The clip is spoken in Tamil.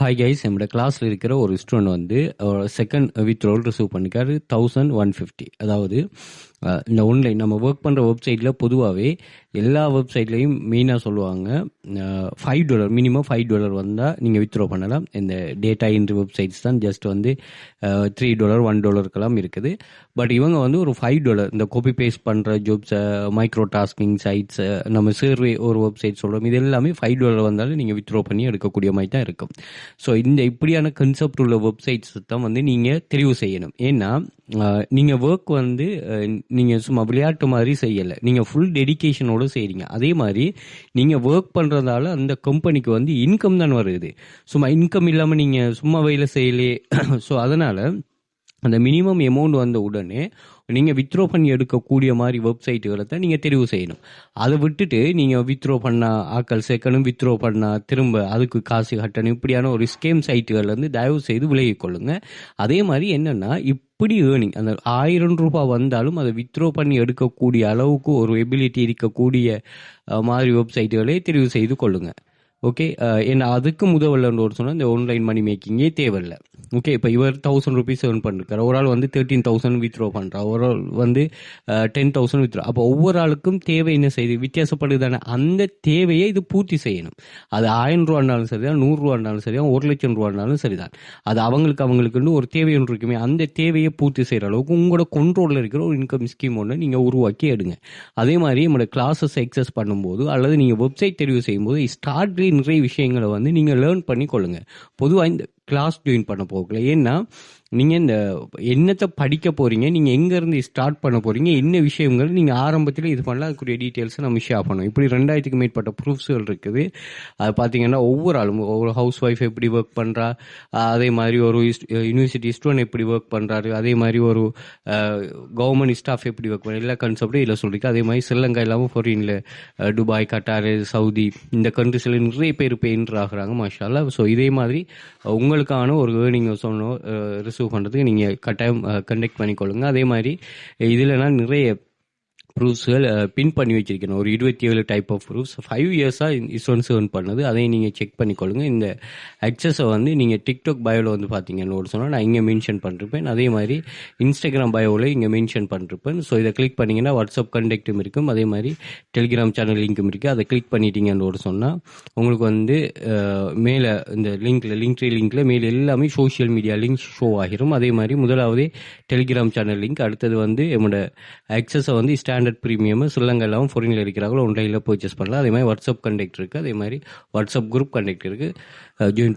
ஹாய் கைஸ், நம்மளோட கிளாஸில் இருக்கிற ஒரு ஸ்டூடெண்ட் வந்து செகண்ட் வித்ட்ராவல் ரிசீவ் பண்ணிக்காரு 1150. அதாவது இந்த ஆன்லைன் நம்ம ஒர்க் பண்ணுற வெப்சைட்டில் பொதுவாகவே எல்லா வெப்சைட்லேயும் மெயினாக சொல்லுவாங்க $5 மினிமம் $5 வந்தால் நீங்கள் வித்ட்ரா பண்ணலாம். இந்த டேட்டா என்ட்ரி வெப்சைட்ஸ் தான் ஜஸ்ட் வந்து $3 $1 இருக்குது. பட் இவங்க வந்து ஒரு $5 இந்த காப்பி பேஸ்ட் பண்ணுற ஜாப்ஸை, மைக்ரோ டாஸ்கிங் சைட்ஸை, நம்ம சர்வே ஒரு வெப்சைட் சொல்கிறோம், இது எல்லாமே $5 வந்தாலும் நீங்கள் வித்ட்ரா பண்ணி எடுக்கக்கூடிய மாதிரி தான் இருக்கும். ஸோ இந்த இப்படியான கன்செப்ட் உள்ள வெப்சைட்ஸ் தான் வந்து நீங்கள் தெரிவு செய்யணும். ஏன்னா நீங்கள் ஒர்க் வந்து நீங்கள் சும்மா விளையாட்டு மாதிரி செய்யலை, நீங்கள் ஃபுல் டெடிக்கேஷனோடு செய்கிறீங்க. அதே மாதிரி நீங்கள் ஒர்க் பண்ணுறதால அந்த கம்பெனிக்கு வந்து இன்கம் தான் வருது. சும்மா இன்கம் இல்லாமல் நீங்கள் சும்மா வேலை செய்யலே. ஸோ அதனால் அந்த மினிமம் அமௌண்ட் வந்த உடனே நீங்கள் வித்ட்ரா பண்ணி எடுக்கக்கூடிய மாதிரி வெப்சைட்டுகளை தான் நீங்கள் தெரிவு செய்யணும். அதை விட்டுட்டு நீங்கள் வித்ட்ரா பண்ணால் ஆக்கள் சேர்க்கணும், வித்ட்ரா பண்ணால் திரும்ப அதுக்கு காசு கட்டணும், இப்படியான ஒரு ஸ்கேம் சைட்டுகள்லேருந்து தயவு செய்து விலகிக் கொள்ளுங்க. அதே மாதிரி என்னென்னா, இப்படி ஏர்னிங் அந்த $1000 வந்தாலும் அதை வித்ட்ரா பண்ணி எடுக்கக்கூடிய அளவுக்கு ஒரு எபிலிட்டி இருக்கக்கூடிய மாதிரி வெப்சைட்டுகளே தெரிவு செய்து கொள்ளுங்க. ஓகே, ஏன்னா அதுக்கு முதல்ல ஒரு சொன்னால் இந்த ஆன்லைன் மணி மேக்கிங்கே தேவையில்லை. ஓகே, இப்போ இவர் $1000 ஏர்ன் பண்ணிருக்காரு, ஒரு ஆள் வந்து 13,000 வித்ட்ரா பண்ணுறா, ஒரு ஆள் வந்து 10,000 வித்ட்ரா. அப்போ ஒவ்வொரு ஆளுக்கும் தேவை என்ன செய்யுது, வித்தியாசப்படுதானே. அந்த தேவையை இது பூர்த்தி செய்யணும். அது $1000 சரிதான், $100 சரிதான், $1,00,000 சரிதான். அது அவங்களுக்குன்னு ஒரு தேவை ஒன்று இருக்குமே, அந்த தேவையை பூர்த்தி செய்கிற அளவுக்கு உங்களோட கண்ட்ரோலில் இருக்கிற ஒரு இன்கம் ஸ்கீம் ஒன்று நீங்கள் உருவாக்கி எடுங்க. அதே மாதிரி நம்மளோட கிளாஸஸ் எக்ஸஸ் பண்ணும்போது அல்லது நீங்கள் வெப்சைட் தெரிவு செய்யும்போது ஸ்டார்ட்லேயே நிறைய விஷயங்களை வந்து நீங்கள் லேர்ன் பண்ணி கொள்ளுங்க. பொதுவாக இந்த கிளாஸ் ஜாயின் பண்ண போகல, ஏன்னா நீங்கள் இந்த என்னத்தை படிக்க போகிறீங்க, நீங்கள் எங்கேருந்து ஸ்டார்ட் பண்ண போகிறீங்க, என்ன விஷயங்கள் நீங்கள் ஆரம்பத்தில் இது பண்ணலாம், அதுக்குரிய டீட்டெயில்ஸை நம்ம ஷேர் பண்ணுவோம். இப்படி 2000க்கு மேற்பட்ட ப்ரூஃப்ஸ்கள் இருக்குது. அது பார்த்தீங்கன்னா ஒவ்வொரு ஆளும், ஒரு ஹவுஸ் ஒய்ஃப் எப்படி ஒர்க் பண்ணுறா, அதே மாதிரி ஒரு யூனிவர்சிட்டி ஸ்டூடெண்ட் எப்படி ஒர்க் பண்ணுறாரு, அதே மாதிரி ஒரு கவர்மெண்ட் ஸ்டாஃப் எப்படி ஒர்க் பண்ணுற, எல்லா கன்செப்டும் இதில் சொல்லியிருக்கு. அதே மாதிரி ஸ்ரீலங்கா இல்லாமல் ஃபாரின்ல துபாய், கட்டார், சவுதி இந்த கண்ட்ரிஸில் நிறைய பேர் பெயின்டர் ஆகுறாங்க, மாஷா அல்லாஹ். ஸோ இதே மாதிரி உங்களுக்கான ஒரு ஏர்னிங் சொன்னோம் ரிசீவ் பண்ணுறதுக்கு நீங்கள் கட்டாயம் கண்டக்ட் பண்ணிக்கொள்ளுங்க. அதே மாதிரி இதில் நான் நிறைய ப்ரூஃப்ஸ்கள் பின் பண்ணி வச்சிருக்கேன், ஒரு 27 டைப் ஆஃப் ப்ரூஃப்ஸ். 5 இயர்ஸாக இன்சூரன்ஸ் ஏர்ன் பண்ணது, அதையும் நீங்கள் செக் பண்ணிக்கொள்ளுங்க. இந்த அக்சஸை வந்து நீங்கள் டிக்டாக் பயோவில் வந்து பார்த்தீங்கன்னு சொன்னால் நான் இங்கே மென்ஷன் பண்ணிருப்பேன். அதே மாதிரி இன்ஸ்டாகிராம் பயோவில் இங்கே மென்ஷன் பண்ணிருப்பேன். ஸோ இதை கிளிக் பண்ணிங்கன்னா வாட்ஸ்அப் கண்டெக்டும் இருக்கும், அதே மாதிரி டெலிகிராம் சேனல் லிங்க்கும் இருக்குது. அதை கிளிக் பண்ணிட்டீங்கன்னு சொன்னால் உங்களுக்கு வந்து மேலே இந்த லிங்க்ல மேலே எல்லாமே சோஷியல் மீடியா லிங்க் ஷோ ஆகிரும். அதே மாதிரி முதலாவது டெலிகிராம் சேனல் லிங்க், அடுத்தது வந்து என்னோட அக்சஸை வந்து ஸ்டாண்டர்ட் பிரீமியம் ஸ்ரீலங்கா எல்லாம் ஃபாரின்ல இருக்கிறாங்களோ ஆன்லைனில் பர்ச்சேஸ் பண்ணலாம். அதே மாதிரி வாட்ஸ்அப் கண்டெக்ட் இருக்குது, அதே மாதிரி வாட்ஸ்அப் குரூப் கண்டெக்ட் இருக்குது, ஜாயின் பண்ணி